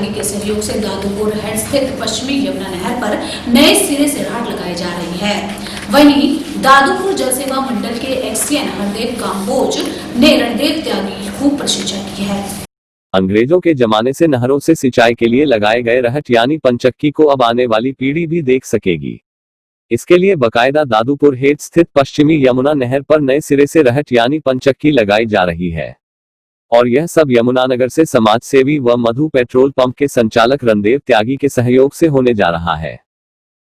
त्यागी के सहयोग से दादूपुर हेड स्थित पश्चिमी यमुना नहर पर नए सिरे से राहत लगाई जा रही है। वहीं दादूपुर जल सेवा मंडल के एक्सीएन हरदेव काम्बोज ने रणदेव त्यागी की खूब प्रशंसा की है। अंग्रेजों के जमाने से नहरों से सिंचाई के लिए लगाए गए रहट यानी पंचक्की को अब आने वाली पीढ़ी भी देख सकेगी। इसके लिए बकायदा दादूपुर हेड स्थित पश्चिमी यमुना नहर पर नए सिरे से रहट यानी पंचक्की लगाई जा रही है और यह सब यमुनानगर से समाज सेवी व मधु पेट्रोल पंप के संचालक रणदेव त्यागी के सहयोग से होने जा रहा है।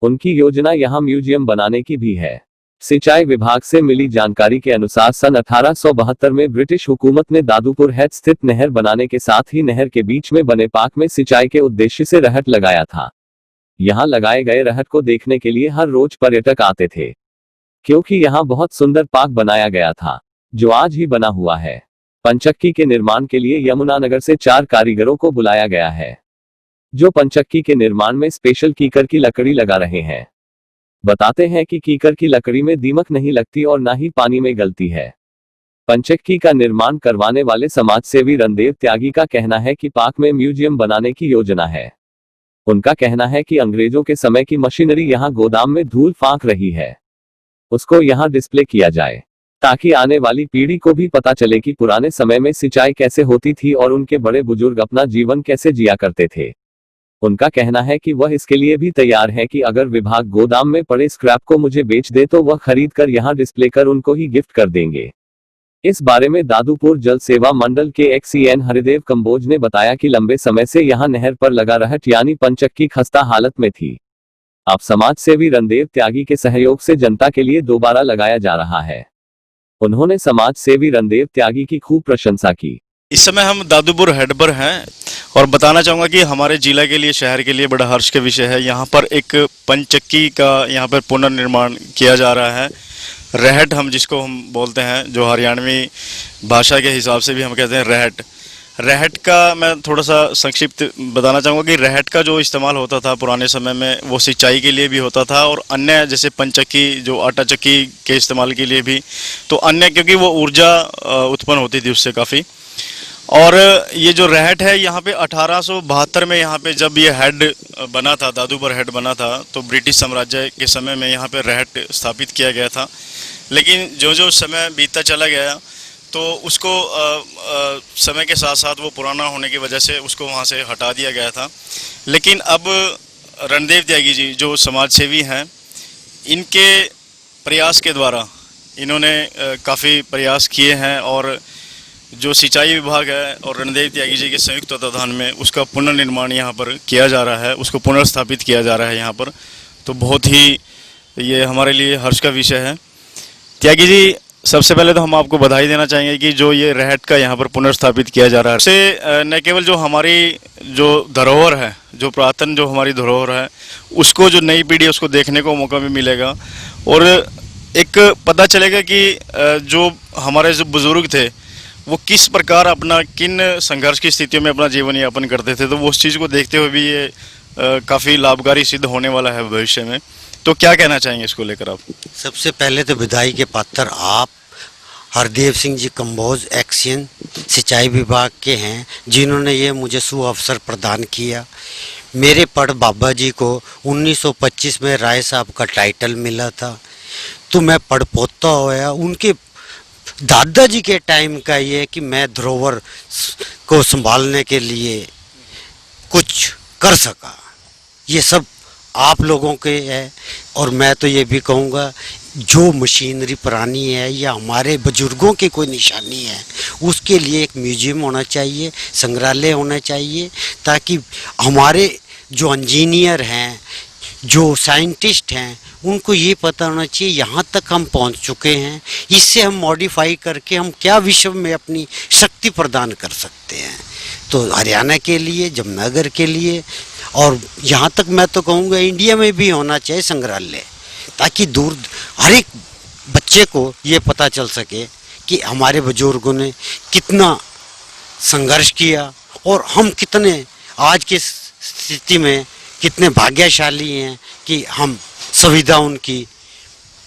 उनकी योजना यहां म्यूजियम बनाने की भी है। सिंचाई विभाग से मिली जानकारी के अनुसार सन 1872 में ब्रिटिश हुकूमत ने दादूपुर हेड स्थित नहर बनाने के साथ ही नहर के बीच में बने पार्क में सिंचाई के उद्देश्य से रहट लगाया था। यहां लगाए गए रहट को देखने के लिए हर रोज पर्यटक आते थे, क्योंकि यहां बहुत सुंदर पार्क बनाया गया था, जो आज ही बना हुआ है। पंचक्की के निर्माण के लिए यमुनानगर से 4 कारीगरों को बुलाया गया है, जो पंचक्की के निर्माण में स्पेशल कीकर की लकड़ी लगा रहे हैं। बताते हैं कि कीकर की लकड़ी में दीमक नहीं लगती और ना ही पानी में गलती है। पंचक्की का निर्माण करवाने वाले समाज सेवी रणदेव त्यागी का कहना है कि पार्क में म्यूजियम बनाने की योजना है। उनका कहना है कि अंग्रेजों के समय की मशीनरी यहां गोदाम में धूल फांक रही है, उसको यहां डिस्प्ले किया जाए, ताकि आने वाली पीढ़ी को भी पता चले कि पुराने समय में सिंचाई कैसे होती थी और उनके बड़े बुजुर्ग अपना जीवन कैसे जिया करते थे। उनका कहना है कि वह इसके लिए भी तैयार है कि अगर विभाग गोदाम में पड़े स्क्रैप को मुझे बेच दे तो वह खरीद कर यहां डिस्प्ले कर उनको ही गिफ्ट कर देंगे। इस बारे में दादूपुर जल सेवा मंडल के एक्सीएन हरिदेव कंबोज ने बताया कि लंबे समय से यहां नहर पर लगा रहट यानी पंचक्की खस्ता हालत में थी। अब समाज सेवी रणदेव त्यागी के सहयोग से जनता के लिए दोबारा लगाया जा रहा है। उन्होंने समाज सेवी रणदेव त्यागी की खूब प्रशंसा की। इस समय हम दादूपुर हेड पर हैं और बताना चाहूँगा कि हमारे जिला के लिए, शहर के लिए बड़ा हर्ष का विषय है। यहाँ पर एक पंचक्की का यहाँ पर पुनर्निर्माण किया जा रहा है। रहट हम जिसको हम बोलते हैं, जो हरियाणवी भाषा के हिसाब से भी हम कहते हैं रहट। रहट का मैं थोड़ा सा संक्षिप्त बताना चाहूँगा कि रहट का जो इस्तेमाल होता था पुराने समय में, वो सिंचाई के लिए भी होता था और अन्य जैसे पंचक्की जो आटा चक्की के इस्तेमाल के लिए भी, तो अन्य क्योंकि वो ऊर्जा उत्पन्न होती थी उससे काफ़ी। और ये जो रहट है यहाँ पे 1872 में यहाँ पे जब ये हेड बना था, दादूपुर हेड बना था, तो ब्रिटिश साम्राज्य के समय में यहाँ पे रहट स्थापित किया गया था। लेकिन जो जो समय बीतता चला गया तो उसको समय के साथ साथ वो पुराना होने की वजह से उसको वहाँ से हटा दिया गया था। लेकिन अब रणदेव त्यागी जी जो समाज सेवी हैं, इनके प्रयास के द्वारा इन्होंने काफ़ी प्रयास किए हैं और जो सिंचाई विभाग है और रणदेव त्यागी जी के संयुक्त तत्वाधान में उसका पुनर्निर्माण यहाँ पर किया जा रहा है, उसको पुनर्स्थापित किया जा रहा है यहाँ पर। तो बहुत ही ये हमारे लिए हर्ष का विषय है। त्यागी जी, सबसे पहले तो हम आपको बधाई देना चाहेंगे कि जो ये रहट का यहाँ पर पुनर्स्थापित किया जा रहा है, उससे न केवल जो हमारी जो धरोहर है, जो पुरातन जो हमारी धरोहर है, उसको जो नई पीढ़ी उसको देखने को मौका भी मिलेगा और एक पता चलेगा कि जो हमारे जो बुज़ुर्ग थे वो किस प्रकार अपना किन संघर्ष की स्थितियों में अपना जीवन यापन करते थे। तो वो उस चीज़ को देखते हुए भी ये काफ़ी लाभकारी सिद्ध होने वाला है भविष्य में। तो क्या कहना चाहेंगे इसको लेकर आप? सबसे पहले तो बधाई के पात्र आप हरदेव सिंह जी कंबोज एक्सीएन सिंचाई विभाग के हैं, जिन्होंने ये मुझे सुअवसर प्रदान किया। मेरे पड़ बाबा जी को 1925 में राय साहब का टाइटल मिला था, तो मैं पड़ पोता होया उनके दादाजी के टाइम का ये कि मैं धरोहर को संभालने के लिए कुछ कर सका। ये सब आप लोगों के है और मैं तो ये भी कहूँगा जो मशीनरी पुरानी है या हमारे बुजुर्गों की कोई निशानी है, उसके लिए एक म्यूजियम होना चाहिए, संग्रहालय होना चाहिए, ताकि हमारे जो इंजीनियर हैं, जो साइंटिस्ट हैं, उनको ये पता होना चाहिए यहाँ तक हम पहुँच चुके हैं, इससे हम मॉडिफाई करके हम क्या विश्व में अपनी शक्ति प्रदान कर सकते हैं। तो हरियाणा के लिए, जमनगर के लिए और यहाँ तक मैं तो कहूँगा इंडिया में भी होना चाहिए संग्रहालय, ताकि दूर हर एक बच्चे को ये पता चल सके कि हमारे बुजुर्गों ने कितना संघर्ष किया और हम कितने आज की स्थिति में कितने भाग्यशाली हैं कि हम सुविधा उनकी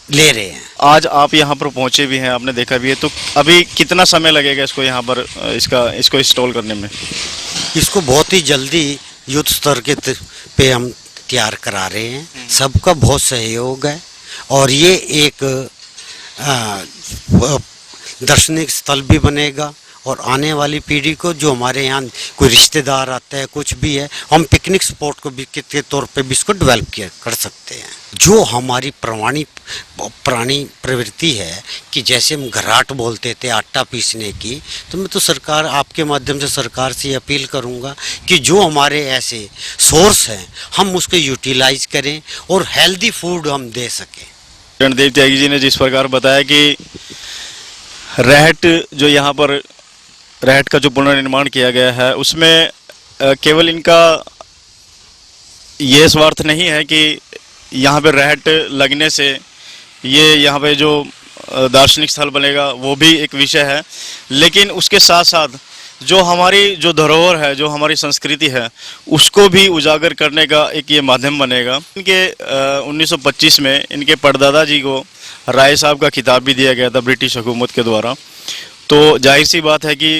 ले रहे हैं। आज आप यहाँ पर पहुँचे भी हैं, आपने देखा भी है, तो अभी कितना समय लगेगा इसको यहाँ पर इसको इंस्टॉल करने में? इसको बहुत ही जल्दी युद्ध स्तर के पे हम तैयार करा रहे हैं। सबका बहुत सहयोग है और ये एक दर्शनिक स्थल भी बनेगा और आने वाली पीढ़ी को जो हमारे यहाँ कोई रिश्तेदार आता है कुछ भी है, हम पिकनिक स्पॉट को भी के तौर पे भी इसको डेवलप कर सकते हैं। जो हमारी पुरानी प्रवृत्ति है कि जैसे हम घराट बोलते थे आटा पीसने की, तो मैं तो सरकार आपके माध्यम से सरकार से अपील करूँगा कि जो हमारे ऐसे सोर्स हैं हम उसको यूटिलाइज करें और हेल्दी फूड हम दे सकें। रणदेव त्यागी जी ने जिस प्रकार बताया कि रहट जो यहाँ पर रहट का जो पुनर्निर्माण किया गया है उसमें केवल इनका ये स्वार्थ नहीं है कि यहाँ पे रहट लगने से ये यहाँ पे जो दार्शनिक स्थल बनेगा वो भी एक विषय है, लेकिन उसके साथ साथ जो हमारी जो धरोहर है, जो हमारी संस्कृति है, उसको भी उजागर करने का एक ये माध्यम बनेगा। इनके 1925 में इनके परदादा जी को राय साहब का खिताब भी दिया गया था ब्रिटिश हुकूमत के द्वारा। तो जाहिर सी बात है कि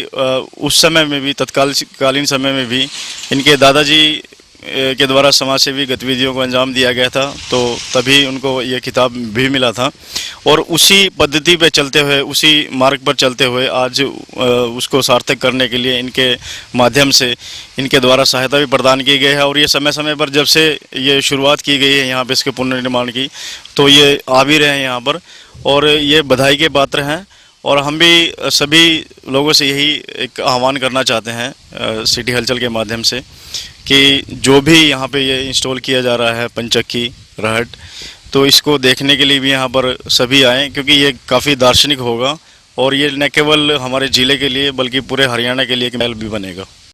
उस समय में भी तत्कालीन समय में भी इनके दादाजी के द्वारा समाज सेवी गतिविधियों को अंजाम दिया गया था, तो तभी उनको ये खिताब भी मिला था। और उसी पद्धति पे चलते हुए, उसी मार्ग पर चलते हुए आज उसको सार्थक करने के लिए इनके माध्यम से इनके द्वारा सहायता भी प्रदान की गई है। और ये समय समय पर जब से ये शुरुआत की गई है यहाँ पे इसके पुनर्निर्माण की, तो ये आ भी रहे हैं यहाँ पर और ये बधाई के पात्र हैं। और हम भी सभी लोगों से यही एक आह्वान करना चाहते हैं सिटी हलचल के माध्यम से कि जो भी यहाँ पे ये इंस्टॉल किया जा रहा है पंचक्की रहट, तो इसको देखने के लिए भी यहाँ पर सभी आएँ, क्योंकि ये काफ़ी दार्शनिक होगा और ये न केवल हमारे ज़िले के लिए बल्कि पूरे हरियाणा के लिए एक महल भी बनेगा।